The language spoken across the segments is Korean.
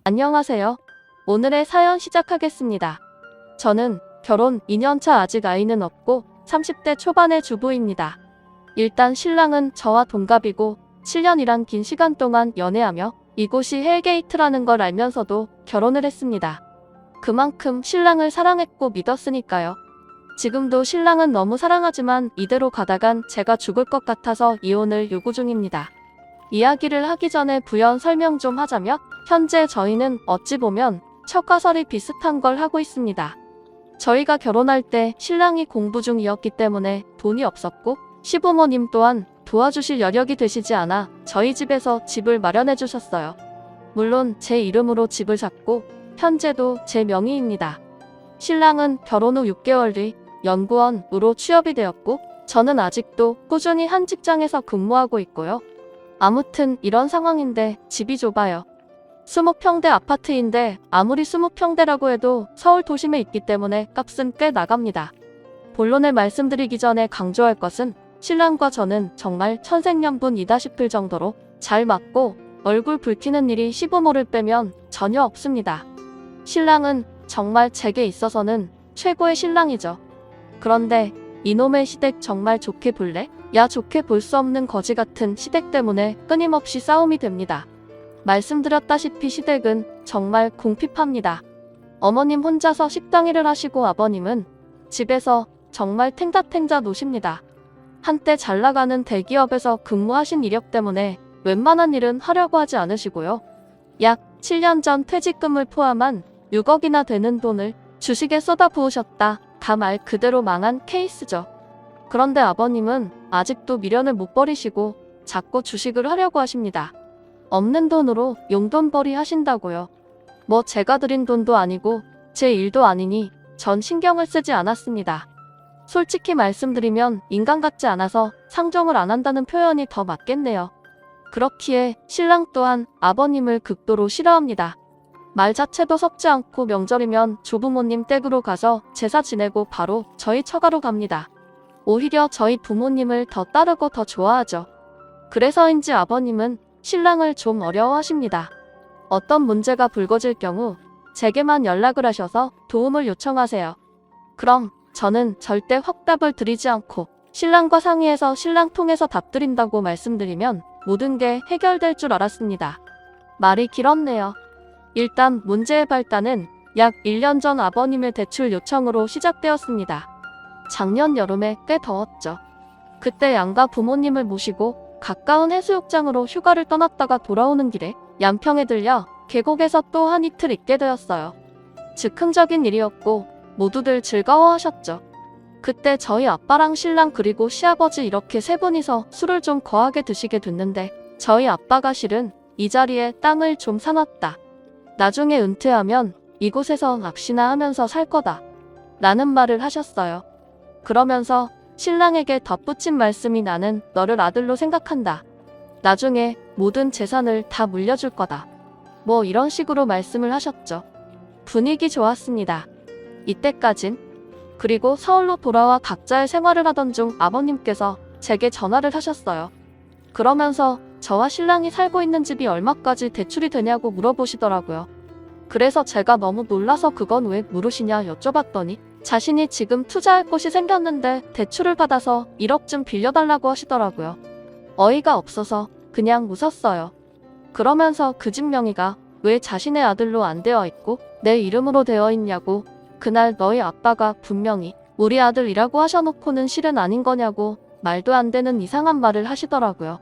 안녕하세요. 오늘의 사연 시작하겠습니다. 저는 결혼 2년차 아직 아이는 없고 30대 초반의 주부입니다. 일단 신랑은 저와 동갑이고 7년이란 긴 시간 동안 연애하며 이곳이 헬게이트라는 걸 알면서도 결혼을 했습니다. 그만큼 신랑을 사랑했고 믿었으니까요. 지금도 신랑은 너무 사랑하지만 이대로 가다간 제가 죽을 것 같아서 이혼을 요구 중입니다. 이야기를 하기 전에 부연 설명 좀 하자면 현재 저희는 어찌 보면 처가설이 비슷한 걸 하고 있습니다. 저희가 결혼할 때 신랑이 공부 중이었기 때문에 돈이 없었고 시부모님 또한 도와주실 여력이 되시지 않아 저희 집에서 집을 마련해 주셨어요. 물론 제 이름으로 집을 샀고 현재도 제 명의입니다. 신랑은 결혼 후 6개월 뒤 연구원으로 취업이 되었고 저는 아직도 꾸준히 한 직장에서 근무하고 있고요. 아무튼 이런 상황인데 집이 좁아요. 20평대 아파트인데 아무리 20평대라고 해도 서울 도심에 있기 때문에 값은 꽤 나갑니다. 본론을 말씀드리기 전에 강조할 것은 신랑과 저는 정말 천생연분이다 싶을 정도로 잘 맞고 얼굴 붉히는 일이 시부모를 빼면 전혀 없습니다. 신랑은 정말 제게 있어서는 최고의 신랑이죠. 그런데 이놈의 시댁 정말 좋게 볼래? 야 좋게 볼 수 없는 거지 같은 시댁 때문에 끊임없이 싸움이 됩니다. 말씀드렸다시피 시댁은 정말 궁핍합니다. 어머님 혼자서 식당 일을 하시고 아버님은 집에서 정말 탱자탱자 노십니다. 한때 잘나가는 대기업에서 근무하신 이력 때문에 웬만한 일은 하려고 하지 않으시고요. 약 7년 전 퇴직금을 포함한 6억이나 되는 돈을 주식에 쏟아부으셨다. 다 말 그대로 망한 케이스죠. 그런데 아버님은 아직도 미련을 못 버리시고 자꾸 주식을 하려고 하십니다. 없는 돈으로 용돈벌이 하신다고요. 뭐 제가 드린 돈도 아니고 제 일도 아니니 전 신경을 쓰지 않았습니다. 솔직히 말씀드리면 인간 같지 않아서 상종을 안 한다는 표현이 더 맞겠네요. 그렇기에 신랑 또한 아버님을 극도로 싫어합니다. 말 자체도 섞지 않고 명절이면 조부모님 댁으로 가서 제사 지내고 바로 저희 처가로 갑니다. 오히려 저희 부모님을 더 따르고 더 좋아하죠. 그래서인지 아버님은 신랑을 좀 어려워하십니다. 어떤 문제가 불거질 경우 제게만 연락을 하셔서 도움을 요청하세요. 그럼 저는 절대 확답을 드리지 않고 신랑과 상의해서 신랑 통해서 답드린다고 말씀드리면 모든 게 해결될 줄 알았습니다. 말이 길었네요. 일단 문제의 발단은 약 1년 전 아버님의 대출 요청으로 시작되었습니다. 작년 여름에 꽤 더웠죠. 그때 양가 부모님을 모시고 가까운 해수욕장으로 휴가를 떠났다가 돌아오는 길에 양평에 들려 계곡에서 또 한 이틀 있게 되었어요. 즉흥적인 일이었고 모두들 즐거워하셨죠. 그때 저희 아빠랑 신랑 그리고 시아버지 이렇게 세 분이서 술을 좀 거하게 드시게 됐는데 저희 아빠가 실은 이 자리에 땅을 좀 사놨다. 나중에 은퇴하면 이곳에서 낚시나 하면서 살 거다. 라는 말을 하셨어요. 그러면서 신랑에게 덧붙인 말씀이 나는 너를 아들로 생각한다. 나중에 모든 재산을 다 물려줄 거다. 뭐 이런 식으로 말씀을 하셨죠. 분위기 좋았습니다. 이때까진. 그리고 서울로 돌아와 각자의 생활을 하던 중 아버님께서 제게 전화를 하셨어요. 그러면서 저와 신랑이 살고 있는 집이 얼마까지 대출이 되냐고 물어보시더라고요. 그래서 제가 너무 놀라서 그건 왜 물으시냐 여쭤봤더니 자신이 지금 투자할 곳이 생겼는데 대출을 받아서 1억쯤 빌려달라고 하시더라고요. 어이가 없어서 그냥 웃었어요. 그러면서 그 집 명의가 왜 자신의 아들로 안 되어 있고 내 이름으로 되어 있냐고 그날 너희 아빠가 분명히 우리 아들이라고 하셔놓고는 실은 아닌 거냐고 말도 안 되는 이상한 말을 하시더라고요.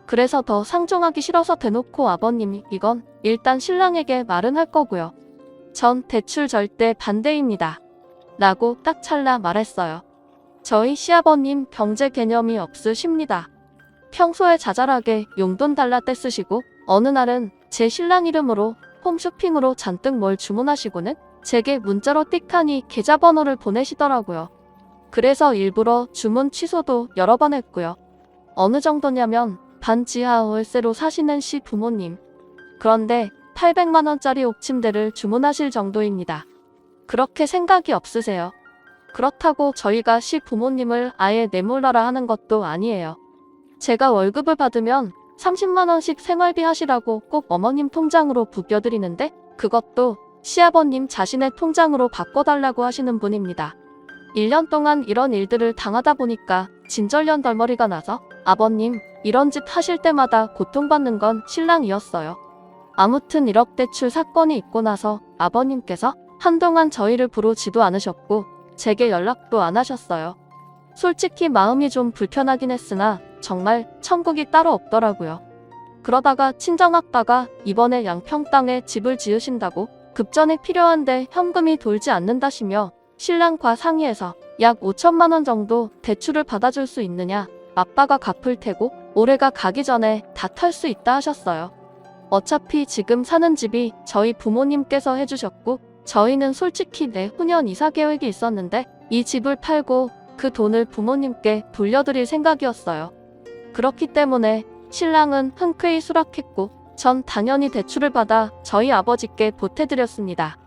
그래서 더 상종하기 싫어서 대놓고 아버님이 이건 일단 신랑에게 말은 할 거고요. 전 대출 절대 반대입니다. 라고 딱 찰나 말했어요. 저희 시아버님 경제 개념이 없으십니다. 평소에 자잘하게 용돈 달라 떼쓰시고 어느 날은 제 신랑 이름으로 홈쇼핑으로 잔뜩 뭘 주문하시고는 제게 문자로 띡하니 계좌번호를 보내시더라고요. 그래서 일부러 주문 취소도 여러 번 했고요. 어느 정도냐면 반지하 월세로 사시는 시 부모님. 그런데 800만원짜리 옥침대를 주문하실 정도입니다. 그렇게 생각이 없으세요? 그렇다고 저희가 시 부모님을 아예 내몰라라 하는 것도 아니에요. 제가 월급을 받으면 30만 원씩 생활비 하시라고 꼭 어머님 통장으로 부겨드리는데 그것도 시아버님 자신의 통장으로 바꿔달라고 하시는 분입니다. 1년 동안 이런 일들을 당하다 보니까 진절년 덜머리가 나서 아버님 이런 짓 하실 때마다 고통받는 건 신랑이었어요. 아무튼 1억 대출 사건이 있고 나서 아버님께서 한동안 저희를 부르지도 않으셨고 제게 연락도 안 하셨어요. 솔직히 마음이 좀 불편하긴 했으나 정말 천국이 따로 없더라고요. 그러다가 친정아빠가 이번에 양평 땅에 집을 지으신다고 급전에 필요한데 현금이 돌지 않는다시며 신랑과 상의해서 약 5천만 원 정도 대출을 받아줄 수 있느냐, 아빠가 갚을 테고 올해가 가기 전에 다 탈 수 있다 하셨어요. 어차피 지금 사는 집이 저희 부모님께서 해주셨고 저희는 솔직히 내후년 이사 계획이 있었는데 이 집을 팔고 그 돈을 부모님께 돌려드릴 생각이었어요. 그렇기 때문에 신랑은 흔쾌히 수락했고 전 당연히 대출을 받아 저희 아버지께 보태드렸습니다.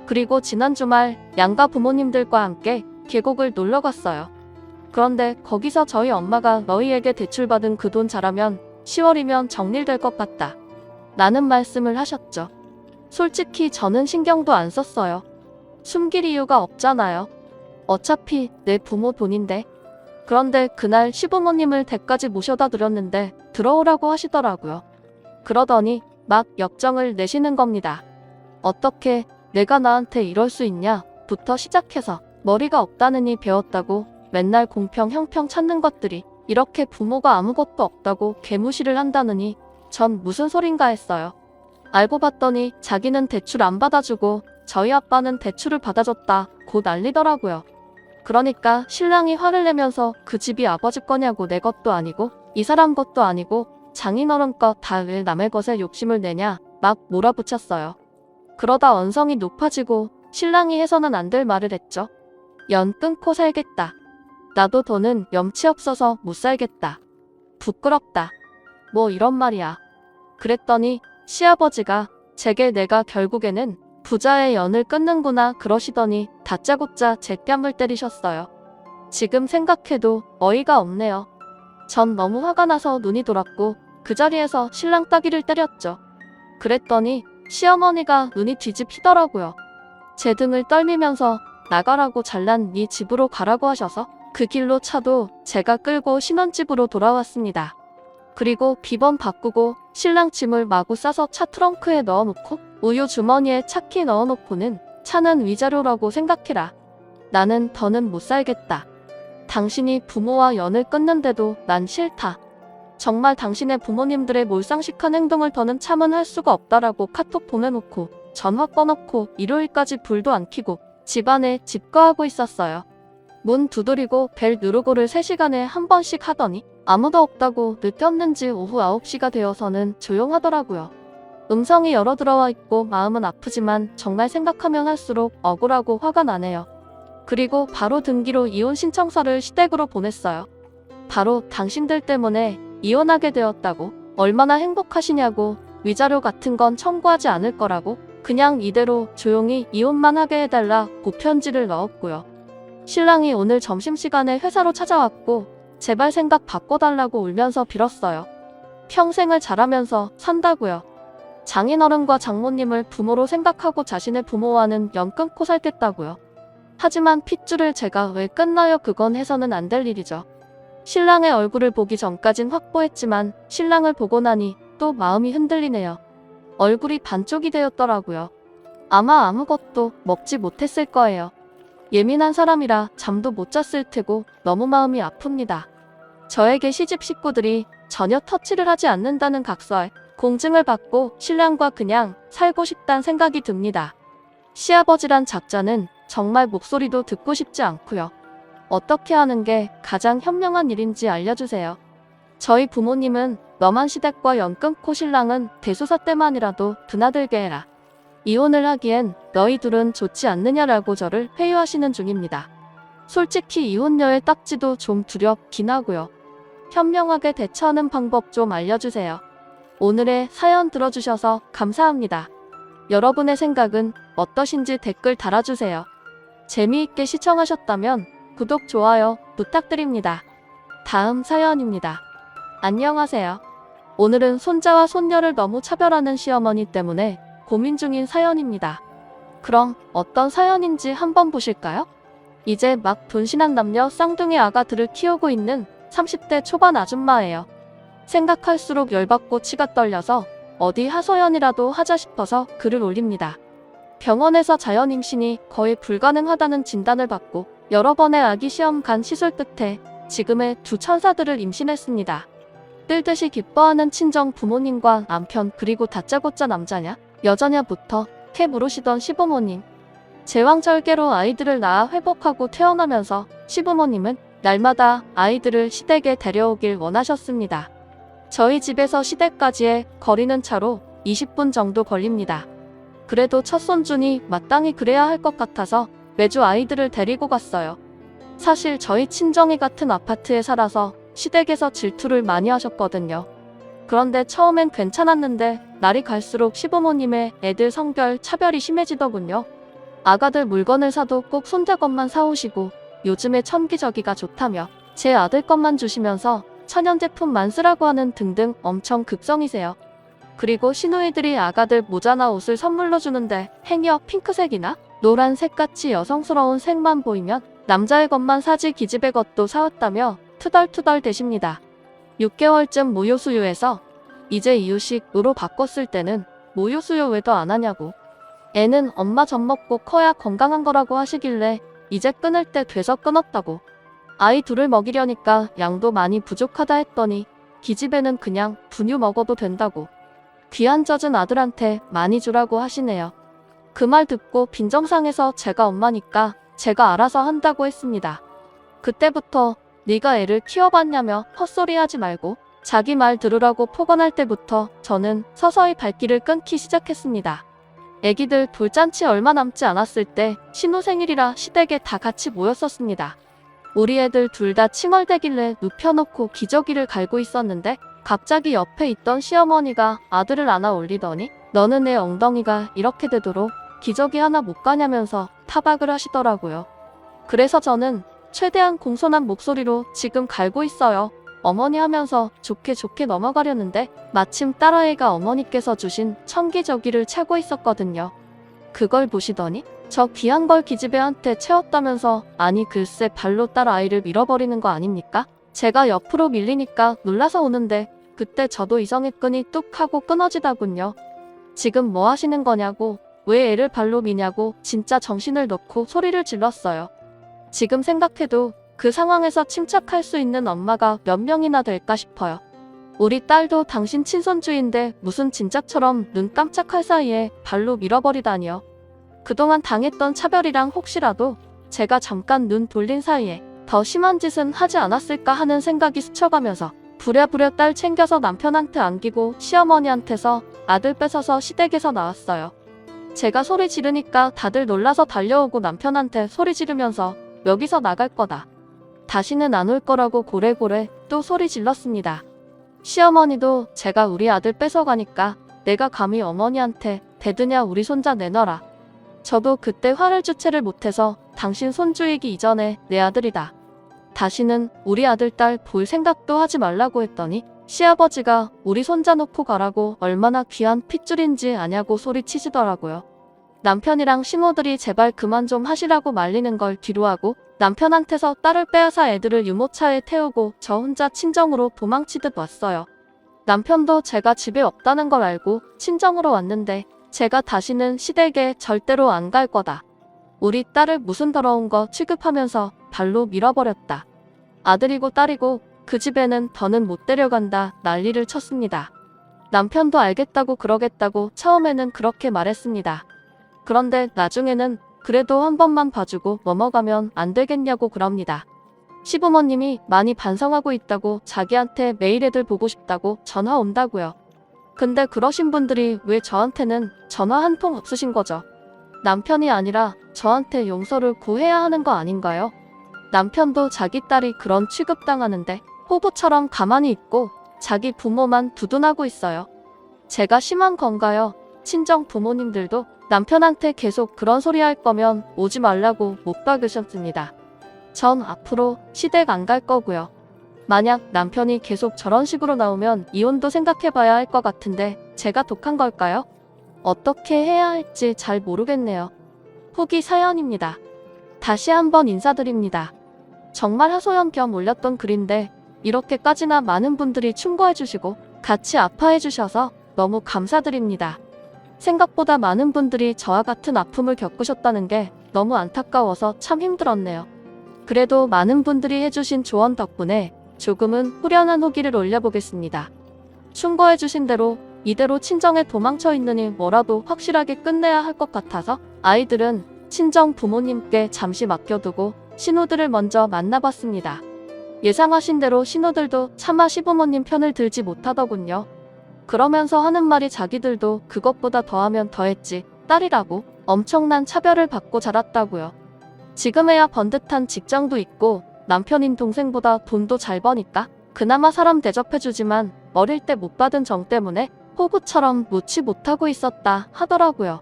그리고 지난 주말 양가 부모님들과 함께 계곡을 놀러 갔어요. 그런데 거기서 저희 엄마가 너희에게 대출받은 그 돈 잘하면 10월이면 정리될 것 같다 라는 말씀을 하셨죠. 솔직히 저는 신경도 안 썼어요. 숨길 이유가 없잖아요. 어차피 내 부모 돈인데. 그런데 그날 시부모님을 댁까지 모셔다 드렸는데 들어오라고 하시더라고요. 그러더니 막 역정을 내시는 겁니다. 어떻게 내가 나한테 이럴 수 있냐 부터 시작해서 머리가 없다느니 배웠다고 맨날 공평 형평 찾는 것들이 이렇게 부모가 아무것도 없다고 개무시를 한다느니 전 무슨 소린가 했어요. 알고 봤더니 자기는 대출 안 받아주고 저희 아빠는 대출을 받아줬다고 난리더라고요. 그러니까 신랑이 화를 내면서 그 집이 아버지 거냐고 내 것도 아니고 이 사람 것도 아니고 장인어른 것 다 왜 남의 것에 욕심을 내냐 막 몰아붙였어요. 그러다 언성이 높아지고 신랑이 해서는 안 될 말을 했죠. 연 끊고 살겠다. 나도 더는 염치 없어서 못 살겠다. 부끄럽다. 뭐 이런 말이야. 그랬더니 시아버지가 제게 내가 결국에는 부자의 연을 끊는구나 그러시더니 다짜고짜 제 뺨을 때리셨어요. 지금 생각해도 어이가 없네요. 전 너무 화가 나서 눈이 돌았고 그 자리에서 신랑 따귀를 때렸죠. 그랬더니 시어머니가 눈이 뒤집히더라고요. 제 등을 떨미면서 나가라고 잘난 네 집으로 가라고 하셔서 그 길로 차도 제가 끌고 신혼집으로 돌아왔습니다. 그리고 비번 바꾸고 신랑 짐을 마구 싸서 차 트렁크에 넣어놓고 우유 주머니에 차키 넣어놓고는 차는 위자료라고 생각해라. 나는 더는 못 살겠다. 당신이 부모와 연을 끊는데도 난 싫다. 정말 당신의 부모님들의 몰상식한 행동을 더는 참은 수가 없다라고 카톡 보내놓고 전화 꺼놓고 일요일까지 불도 안 켜고 집안에 집거하고 있었어요. 문 두드리고 벨 누르고를 3시간에 한 번씩 하더니 아무도 없다고 느꼈는지 오후 9시가 되어서는 조용하더라고요. 음성이 여러 들어와 있고 마음은 아프지만 정말 생각하면 할수록 억울하고 화가 나네요. 그리고 바로 등기로 이혼 신청서를 시댁으로 보냈어요. 바로 당신들 때문에 이혼하게 되었다고 얼마나 행복하시냐고 위자료 같은 건 청구하지 않을 거라고 그냥 이대로 조용히 이혼만 하게 해달라고 편지를 넣었고요. 신랑이 오늘 점심시간에 회사로 찾아왔고 제발 생각 바꿔달라고 울면서 빌었어요. 평생을 잘하면서 산다고요. 장인어른과 장모님을 부모로 생각하고 자신의 부모와는 연 끊고 살겠다고요. 하지만 핏줄을 제가 왜 끊나요? 그건 해서는 안 될 일이죠. 신랑의 얼굴을 보기 전까진 확보했지만 신랑을 보고 나니 또 마음이 흔들리네요. 얼굴이 반쪽이 되었더라고요. 아마 아무것도 먹지 못했을 거예요. 예민한 사람이라 잠도 못 잤을 테고 너무 마음이 아픕니다. 저에게 시집 식구들이 전혀 터치를 하지 않는다는 각서에 공증을 받고 신랑과 그냥 살고 싶단 생각이 듭니다. 시아버지란 작자는 정말 목소리도 듣고 싶지 않고요. 어떻게 하는 게 가장 현명한 일인지 알려주세요. 저희 부모님은 너만 시댁과 연 끊고 신랑은 대소사 때만이라도 드나들게 해라. 이혼을 하기엔 너희 둘은 좋지 않느냐라고 저를 회유하시는 중입니다. 솔직히 이혼녀의 딱지도 좀 두렵긴 하고요. 현명하게 대처하는 방법 좀 알려주세요. 오늘의 사연 들어주셔서 감사합니다. 여러분의 생각은 어떠신지 댓글 달아주세요. 재미있게 시청하셨다면 구독, 좋아요 부탁드립니다. 다음 사연입니다. 안녕하세요. 오늘은 손자와 손녀를 너무 차별하는 시어머니 때문에 고민 중인 사연입니다. 그럼 어떤 사연인지 한번 보실까요? 이제 막 분신한 남녀 쌍둥이 아가들을 키우고 있는 30대 초반 아줌마예요. 생각할수록 열받고 치가 떨려서 어디 하소연이라도 하자 싶어서 글을 올립니다. 병원에서 자연 임신이 거의 불가능하다는 진단을 받고 여러 번의 아기 시험 간 시술 끝에 지금의 두 천사들을 임신했습니다. 뜰듯이 기뻐하는 친정 부모님과 남편 그리고 다짜고짜 남자냐 여자냐부터 캐 물으시던 시부모님. 제왕절개로 아이들을 낳아 회복하고 태어나면서 시부모님은 날마다 아이들을 시댁에 데려오길 원하셨습니다. 저희 집에서 시댁까지의 거리는 차로 20분 정도 걸립니다. 그래도 첫 손주니 마땅히 그래야 할 것 같아서 매주 아이들을 데리고 갔어요. 사실 저희 친정이 같은 아파트에 살아서 시댁에서 질투를 많이 하셨거든요. 그런데 처음엔 괜찮았는데 날이 갈수록 시부모님의 애들 성별 차별이 심해지더군요. 아가들 물건을 사도 꼭 손자 것만 사오시고 요즘에 천기저기가 좋다며 제 아들 것만 주시면서 천연제품만 쓰라고 하는 등등 엄청 극성이세요. 그리고 시누이들이 아가들 모자나 옷을 선물로 주는데 행여 핑크색이나 노란색같이 여성스러운 색만 보이면 남자의 것만 사지 기집애 것도 사왔다며 투덜투덜 대십니다. 6개월쯤 모유수유해서 이제 이유식으로 바꿨을 때는 모유수유 왜 더 안 하냐고. 애는 엄마 젖 먹고 커야 건강한 거라고 하시길래 이제 끊을 때 돼서 끊었다고. 아이 둘을 먹이려니까 양도 많이 부족하다 했더니 기집애는 그냥 분유 먹어도 된다고. 귀한 젖은 아들한테 많이 주라고 하시네요. 그 말 듣고 빈정상해서 제가 엄마니까 제가 알아서 한다고 했습니다. 그때부터 네가 애를 키워봤냐며 헛소리하지 말고 자기 말 들으라고 폭언할 때부터 저는 서서히 발길을 끊기 시작했습니다. 애기들 돌잔치 얼마 남지 않았을 때 신우 생일이라 시댁에 다 같이 모였었습니다. 우리 애들 둘 다 칭얼대길래 눕혀놓고 기저귀를 갈고 있었는데 갑자기 옆에 있던 시어머니가 아들을 안아 올리더니 너는 애 엉덩이가 이렇게 되도록 기저귀 하나 못 가냐면서 타박을 하시더라고요. 그래서 저는 최대한 공손한 목소리로 지금 갈고 있어요. 어머니 하면서 좋게 넘어가려는데 마침 딸아이가 어머니께서 주신 천기저귀를 차고 있었거든요. 그걸 보시더니 저 귀한 걸 기집애한테 채웠다면서 아니 글쎄 발로 딸아이를 밀어버리는 거 아닙니까? 제가 옆으로 밀리니까 놀라서 오는데 그때 저도 이성의 끈이 뚝 하고 끊어지다군요. 지금 뭐 하시는 거냐고 왜 애를 발로 미냐고 진짜 정신을 놓고 소리를 질렀어요. 지금 생각해도 그 상황에서 침착할 수 있는 엄마가 몇 명이나 될까 싶어요. 우리 딸도 당신 친손주인데 무슨 진작처럼 눈 깜짝할 사이에 발로 밀어버리다니요. 그동안 당했던 차별이랑 혹시라도 제가 잠깐 눈 돌린 사이에 더 심한 짓은 하지 않았을까 하는 생각이 스쳐가면서 부랴부랴 딸 챙겨서 남편한테 안기고 시어머니한테서 아들 뺏어서 시댁에서 나왔어요. 제가 소리 지르니까 다들 놀라서 달려오고 남편한테 소리 지르면서 여기서 나갈 거다. 다시는 안 올 거라고 고래고래 또 소리 질렀습니다. 시어머니도 제가 우리 아들 뺏어가니까 내가 감히 어머니한테 대드냐 우리 손자 내놔라. 저도 그때 화를 주체를 못해서 당신 손주이기 이전에 내 아들이다. 다시는 우리 아들 딸 볼 생각도 하지 말라고 했더니 시아버지가 우리 손자 놓고 가라고 얼마나 귀한 핏줄인지 아냐고 소리치시더라고요. 남편이랑 신호들이 제발 그만 좀 하시라고 말리는 걸 뒤로하고 남편한테서 딸을 빼앗아 애들을 유모차에 태우고 저 혼자 친정으로 도망치듯 왔어요. 남편도 제가 집에 없다는 걸 알고 친정으로 왔는데 제가 다시는 시댁에 절대로 안 갈 거다. 우리 딸을 무슨 더러운 거 취급하면서 발로 밀어버렸다. 아들이고 딸이고 그 집에는 더는 못 데려간다 난리를 쳤습니다. 남편도 알겠다고 그러겠다고 처음에는 그렇게 말했습니다. 그런데 나중에는 그래도 한 번만 봐주고 넘어가면 안 되겠냐고 그럽니다. 시부모님이 많이 반성하고 있다고 자기한테 매일 애들 보고 싶다고 전화 온다고요. 근데 그러신 분들이 왜 저한테는 전화 한 통 없으신 거죠? 남편이 아니라 저한테 용서를 구해야 하는 거 아닌가요? 남편도 자기 딸이 그런 취급당하는데 호구처럼 가만히 있고 자기 부모만 두둔하고 있어요. 제가 심한 건가요? 친정 부모님들도 남편한테 계속 그런 소리 할 거면 오지 말라고 못 박으셨습니다. 전 앞으로 시댁 안 갈 거고요. 만약 남편이 계속 저런 식으로 나오면 이혼도 생각해봐야 할 것 같은데 제가 독한 걸까요? 어떻게 해야 할지 잘 모르겠네요. 후기 사연입니다. 다시 한번 인사드립니다. 정말 하소연 겸 올렸던 글인데 이렇게까지나 많은 분들이 충고해주시고 같이 아파해주셔서 너무 감사드립니다. 생각보다 많은 분들이 저와 같은 아픔을 겪으셨다는 게 너무 안타까워서 참 힘들었네요. 그래도 많은 분들이 해주신 조언 덕분에 조금은 후련한 후기를 올려보겠습니다. 충고해주신 대로 이대로 친정에 도망쳐 있느니 뭐라도 확실하게 끝내야 할 것 같아서 아이들은 친정 부모님께 잠시 맡겨두고 신우들을 먼저 만나봤습니다. 예상하신 대로 신우들도 차마 시부모님 편을 들지 못하더군요. 그러면서 하는 말이 자기들도 그것보다 더하면 더했지 딸이라고 엄청난 차별을 받고 자랐다고요. 지금에야 번듯한 직장도 있고 남편인 동생보다 돈도 잘 버니까 그나마 사람 대접해주지만 어릴 때 못 받은 정 때문에 호구처럼 놓지 못하고 있었다 하더라고요.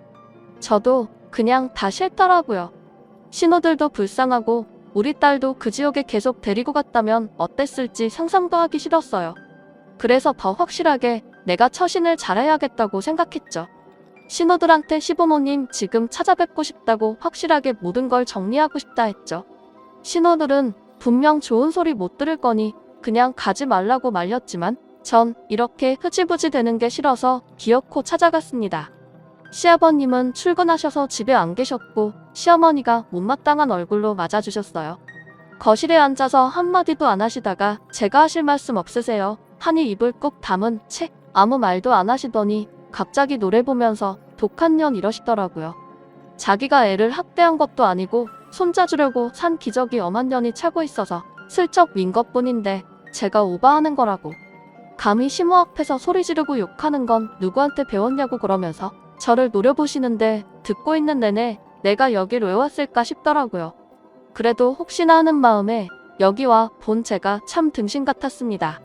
저도 그냥 다 싫더라고요. 신우들도 불쌍하고 우리 딸도 그 지옥에 계속 데리고 갔다면 어땠을지 상상도 하기 싫었어요. 그래서 더 확실하게 내가 처신을 잘해야겠다고 생각했죠. 신우들한테 시부모님 지금 찾아뵙고 싶다고 확실하게 모든 걸 정리하고 싶다 했죠. 신우들은 분명 좋은 소리 못 들을 거니 그냥 가지 말라고 말렸지만 전 이렇게 흐지부지 되는 게 싫어서 기어코 찾아갔습니다. 시아버님은 출근하셔서 집에 안 계셨고 시어머니가 못마땅한 얼굴로 맞아주셨어요. 거실에 앉아서 한마디도 안 하시다가 제가 하실 말씀 없으세요? 하니 입을 꾹 다문 채 아무 말도 안 하시더니 갑자기 노래 보면서 독한 년 이러시더라고요. 자기가 애를 학대한 것도 아니고 손자주려고 산 기저귀 엄한 년이 차고 있어서 슬쩍 민 것뿐인데 제가 오바하는 거라고. 감히 시모 앞에서 소리 지르고 욕하는 건 누구한테 배웠냐고 그러면서 저를 노려보시는데 듣고 있는 내내 내가 여길 왜 왔을까 싶더라고요. 그래도 혹시나 하는 마음에 여기 와 본 제가 참 등신 같았습니다.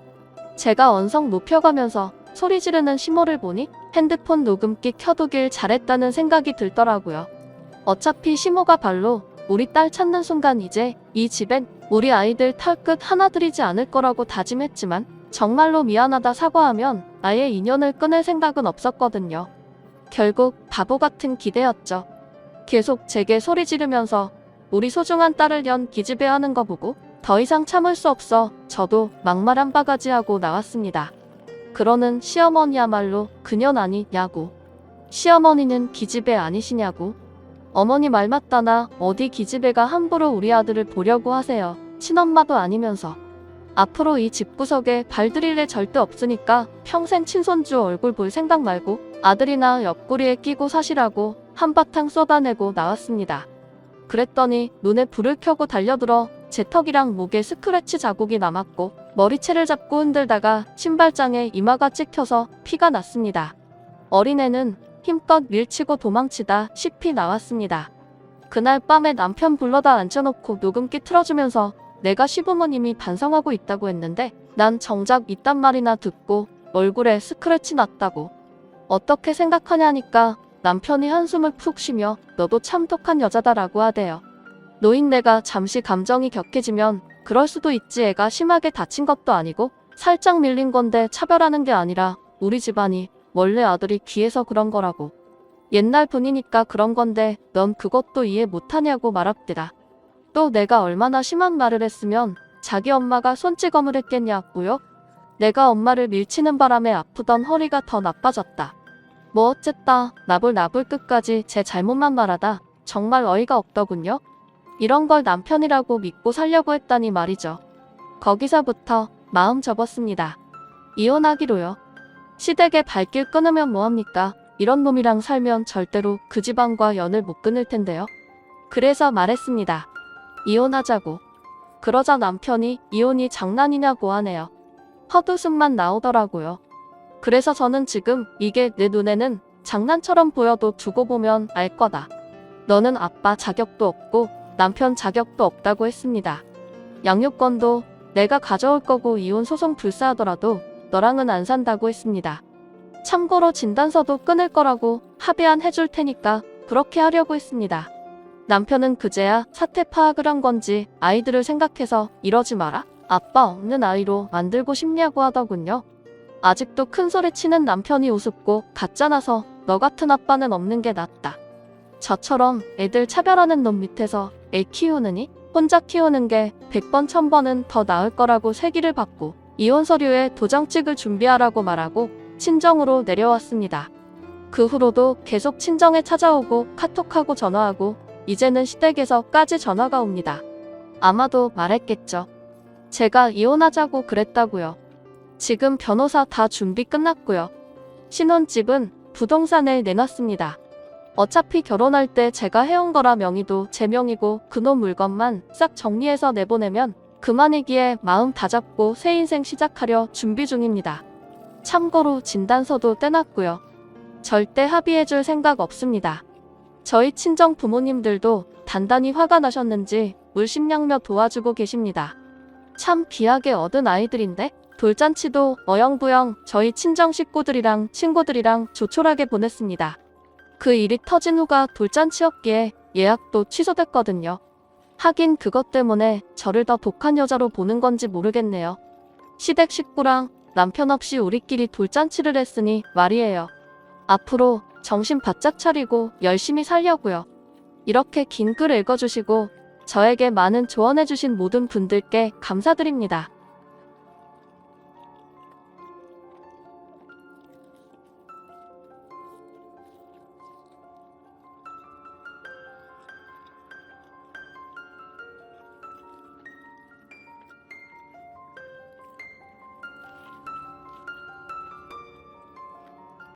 제가 언성 높여가면서 소리 지르는 시모를 보니 핸드폰 녹음기 켜두길 잘했다는 생각이 들더라고요. 어차피 시모가 발로 우리 딸 찾는 순간 이제 이 집엔 우리 아이들 털끝 하나 들이지 않을 거라고 다짐했지만 정말로 미안하다 사과하면 아예 인연을 끊을 생각은 없었거든요. 결국 바보 같은 기대였죠. 계속 제게 소리 지르면서 우리 소중한 딸을 연 기집애하는 거 보고 더 이상 참을 수 없어 저도 막말 한 바가지 하고 나왔습니다. 그러는 시어머니야말로 그년 아니냐고. 시어머니는 기집애 아니시냐고. 어머니 말 맞다나 어디 기집애가 함부로 우리 아들을 보려고 하세요. 친엄마도 아니면서. 앞으로 이 집구석에 발들일 일 절대 없으니까 평생 친손주 얼굴 볼 생각 말고 아들이나 옆구리에 끼고 사시라고 한바탕 쏟아내고 나왔습니다. 그랬더니 눈에 불을 켜고 달려들어 제 턱이랑 목에 스크래치 자국이 남았고 머리채를 잡고 흔들다가 신발장에 이마가 찍혀서 피가 났습니다. 어린애는 힘껏 밀치고 도망치다 싶이 나왔습니다. 그날 밤에 남편 불러다 앉혀놓고 녹음기 틀어주면서 내가 시부모님이 반성하고 있다고 했는데 난 정작 이딴 말이나 듣고 얼굴에 스크래치 났다고. 어떻게 생각하냐니까 남편이 한숨을 푹 쉬며 너도 참 독한 여자다라고 하대요. 노인네가 잠시 감정이 격해지면 그럴 수도 있지 애가 심하게 다친 것도 아니고 살짝 밀린 건데 차별하는 게 아니라 우리 집안이 원래 아들이 귀해서 그런 거라고. 옛날 분이니까 그런 건데 넌 그것도 이해 못하냐고 말합디다. 또 내가 얼마나 심한 말을 했으면 자기 엄마가 손찌검을 했겠냐고요? 내가 엄마를 밀치는 바람에 아프던 허리가 더 나빠졌다. 뭐 어쨌다 나불나불 끝까지 제 잘못만 말하다 정말 어이가 없더군요. 이런 걸 남편이라고 믿고 살려고 했다니 말이죠. 거기서부터 마음 접었습니다. 이혼하기로요. 시댁에 발길 끊으면 뭐합니까? 이런 놈이랑 살면 절대로 그 집안과 연을 못 끊을 텐데요. 그래서 말했습니다. 이혼하자고. 그러자 남편이 이혼이 장난이냐고 하네요. 헛웃음만 나오더라고요. 그래서 저는 지금 이게 내 눈에는 장난처럼 보여도 두고 보면 알 거다. 너는 아빠 자격도 없고 남편 자격도 없다고 했습니다. 양육권도 내가 가져올 거고 이혼 소송 불사하더라도 너랑은 안 산다고 했습니다. 참고로 진단서도 끊을 거라고 합의안 해줄 테니까 그렇게 하려고 했습니다. 남편은 그제야 사태 파악을 한 건지 아이들을 생각해서 이러지 마라. 아빠 없는 아이로 만들고 싶냐고 하더군요. 아직도 큰 소리 치는 남편이 우습고 가짜나서 너 같은 아빠는 없는 게 낫다. 저처럼 애들 차별하는 놈 밑에서 애 키우느니 혼자 키우는 게 100번 1000번은 더 나을 거라고 세기를 받고 이혼 서류에 도장 찍을 준비하라고 말하고 친정으로 내려왔습니다. 그 후로도 계속 친정에 찾아오고 카톡하고 전화하고 이제는 시댁에서까지 전화가 옵니다. 아마도 말했겠죠. 제가 이혼하자고 그랬다고요. 지금 변호사 다 준비 끝났고요. 신혼집은 부동산에 내놨습니다. 어차피 결혼할 때 제가 해온 거라 명의도 제 명이고 그놈 물건만 싹 정리해서 내보내면 그만이기에 마음 다잡고 새 인생 시작하려 준비 중입니다. 참고로 진단서도 떼놨고요. 절대 합의해줄 생각 없습니다. 저희 친정 부모님들도 단단히 화가 나셨는지 물심양며 도와주고 계십니다. 참 귀하게 얻은 아이들인데 돌잔치도 어영부영 저희 친정 식구들이랑 친구들이랑 조촐하게 보냈습니다. 그 일이 터진 후가 돌잔치였기에 예약도 취소됐거든요. 하긴 그것 때문에 저를 더 독한 여자로 보는 건지 모르겠네요. 시댁 식구랑 남편 없이 우리끼리 돌잔치를 했으니 말이에요. 앞으로 정신 바짝 차리고 열심히 살려고요. 이렇게 긴 글 읽어주시고 저에게 많은 조언해주신 모든 분들께 감사드립니다.